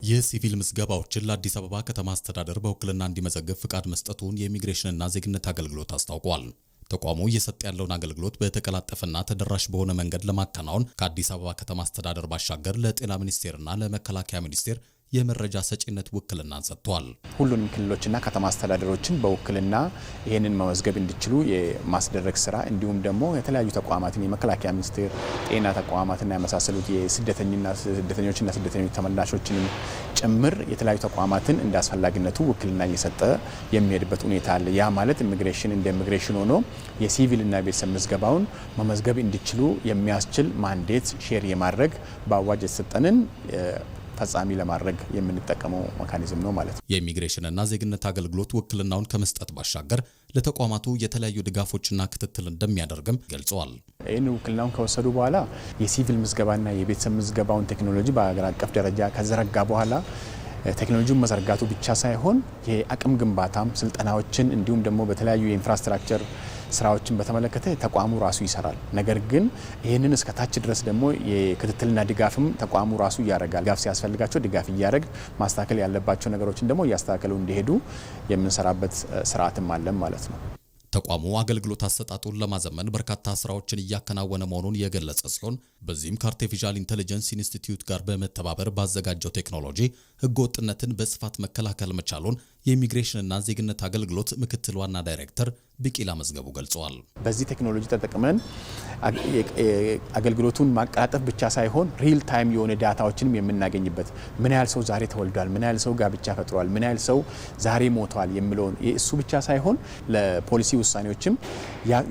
የሲቪል ምዝገባዎችን ለአዲስ አበባ ከተማ አስተዳደር በውክልና እንዲመዘግብ ፍቃድ መስጠቱን የኢሚግሬሽንና ዜግነት አገልግሎት አስታውቋል። ተቋሙ እየሰጠ ያለውን አገልግሎት በተቀላጠፈና ተደራሽ በሆነ መንገድ ለማከናወን ከአዲስ አበባ ከተማ አስተዳደር ባሻገር ለጤና ሚኒስቴርና ለመከላከያ ሚኒስቴር የመረጃ ሰጪነት ውክልናን ሰጥቷል። ሁሉንም ክልሎችና ከተማ አስተዳደሮችን በውክልና ይሄንን መመዝገብ እንዲችሉ የማስደረግ ስራ እንዲሁም ደግሞ የተለያዩ ተቋማትን የመከላከያ ሚኒስቴር፣ ጤና ተቋማትና የመሳሰሉት የስደተኞችና ስደተኞች ተመላሾችን ጭምር የተለያዩ ተቋማትን እንዳስፈላጊነቱ ውክልና እየሰጠ የሚሄድበት ሁኔታ አለ። ያ ማለት ኢሚግሬሽን እንደ ኢሚግሬሽን ሆኖ የሲቪልና ቤተሰብ ምዝገባውን መመዝገብ እንዲችሉ የሚያስችል ማንዴት ሼር የማድረግ በአዋጅ የተሰጠንን ፈጻሚ ለማድረግ የምንጠቀመው ሜካኒዝም ነው ማለት ነው። የኢሚግሬሽንና ዜግነት አገልግሎት ውክልናውን ከመስጠት ባሻገር ለተቋማቱ የተለያዩ ድጋፎችና ክትትል እንደሚያደርግም ገልጸዋል። ይህን ውክልናውን ከወሰዱ በኋላ የሲቪል ምዝገባና የቤተሰብ ምዝገባውን ቴክኖሎጂ በአገር አቀፍ ደረጃ ከዘረጋ በኋላ ቴክኖሎጂውን መዘርጋቱ ብቻ ሳይሆን የአቅም ግንባታም ስልጠናዎችን እንዲሁም ደግሞ በተለያዩ የኢንፍራስትራክቸር ስራዎችን በተመለከተ ተቋሙ ራሱ ይሰራል። ነገር ግን ይህንን እስከ ታች ድረስ ደግሞ የክትትልና ድጋፍም ተቋሙ ራሱ ያደርጋል። ድጋፍ ሲያስፈልጋቸው ድጋፍ እያደረግ ማስተካከል ያለባቸው ነገሮችን ደግሞ እያስተካከሉ እንዲሄዱ የምንሰራበት ስርዓትም አለን ማለት ነው። ተቋሙ አገልግሎት አሰጣጡን ለማዘመን በርካታ ስራዎችን እያከናወነ መሆኑን የገለጸ ሲሆን በዚህም ከአርቲፊሻል ኢንተለጀንስ ኢንስቲትዩት ጋር በመተባበር ባዘጋጀው ቴክኖሎጂ ህገወጥነትን በስፋት መከላከል መቻሉን የኢሚግሬሽንና ዜግነት አገልግሎት ምክትል ዋና ዳይሬክተር ቢቂላ መዝገቡ ገልጸዋል። በዚህ ቴክኖሎጂ ተጠቅመን አገልግሎቱን ማቀላጠፍ ብቻ ሳይሆን ሪል ታይም የሆነ ዳታዎችንም የምናገኝበት ምን ያህል ሰው ዛሬ ተወልዷል፣ ምን ያህል ሰው ጋብቻ ፈጥሯል፣ ምን ያህል ሰው ዛሬ ሞቷል የሚለውን እሱ ብቻ ሳይሆን ለፖሊሲ ውሳኔዎችም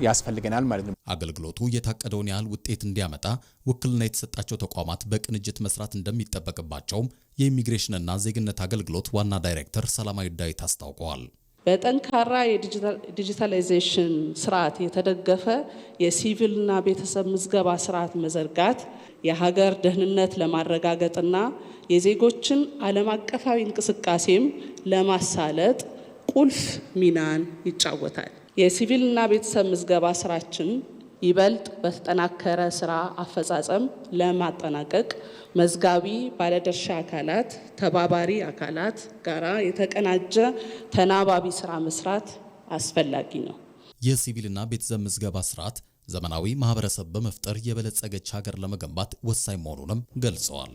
ያስፈልገናል ማለት ነው። አገልግሎቱ የታቀደውን ያህል ውጤት እንዲያመጣ ውክልና የተሰጣቸው ተቋማት በቅንጅት መስራት እንደሚጠበቅባቸውም የኢሚግሬሽንና ዜግነት አገልግሎት ዋና ዳይሬክተር ሰላማዊ ዳዊት አስታውቀዋል። በጠንካራ የዲጂታላይዜሽን ስርዓት የተደገፈ የሲቪልና ቤተሰብ ምዝገባ ስርዓት መዘርጋት የሀገር ደህንነት ለማረጋገጥና የዜጎችን ዓለም አቀፋዊ እንቅስቃሴም ለማሳለጥ ቁልፍ ሚናን ይጫወታል። የሲቪልና ቤተሰብ ምዝገባ ስራችን ይበልጥ በተጠናከረ ስራ አፈጻጸም ለማጠናቀቅ መዝጋቢ ባለድርሻ አካላት፣ ተባባሪ አካላት ጋራ የተቀናጀ ተናባቢ ስራ መስራት አስፈላጊ ነው። የሲቪልና ቤተሰብ ምዝገባ ስርዓት ዘመናዊ ማህበረሰብ በመፍጠር የበለጸገች ሀገር ለመገንባት ወሳኝ መሆኑንም ገልጸዋል።